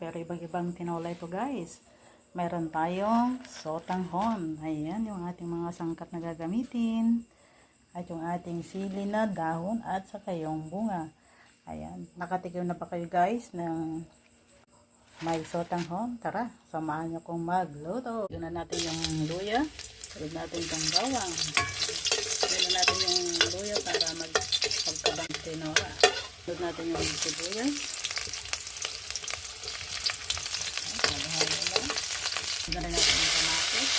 Pero ibang-ibang tinola ito guys. Mayroon tayong sotanghon. Ayan, yung ating mga sangkap na gagamitin. At yung ating sili na dahon at saka yung bunga. Ayan, nakatikim na pa kayo guys ng may sotanghon? Tara, samahan nyo kong magluto. Lagyan na natin yung luya. Lagyan natin itong bawang. Lagyan natin yung luya para magkabang tinola. Lagyan natin yung sibuyas. Lagyan natin yung kamatis.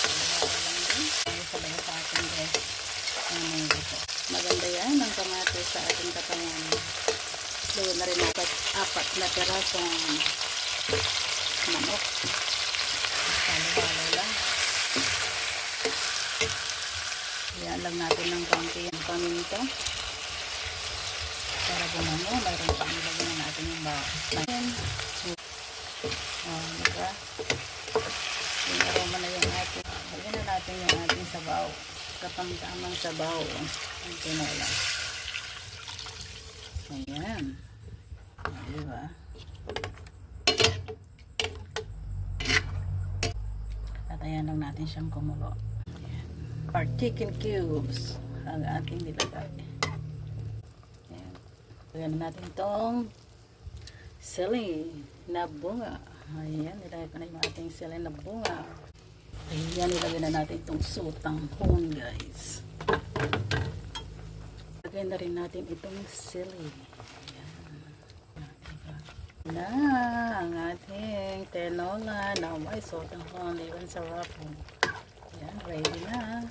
Halo-halo lang din. Sabay sa ating guys. Maganda yan ang kamatis sa ating katawan. Lagyan na rin natin apat na pirasong manok. Halo-halo lang. Yan lang natin ng konti yung paminto. Para bumango, mayroon pa nilagyan natin yung bawang. Diba? Yung aroma na yung ating. Lagyan na natin yung ating sabaw. Kapang-tamang sabaw. Ang tinola. Ayan. Diba? At ayan lang natin siyang kumulo. Ayan. Our chicken cubes ang ating nilagay. Ayan. Lagyan natin itong sili na bunga. Ayan, nilagay ko na yung ating sili na bunga. Ayan, nilagay na natin itong sotanghon guys. Lagay na rin natin itong sili. Na ang ating tinola na may sotanghon. Iwan sarap. Ayan, ready na.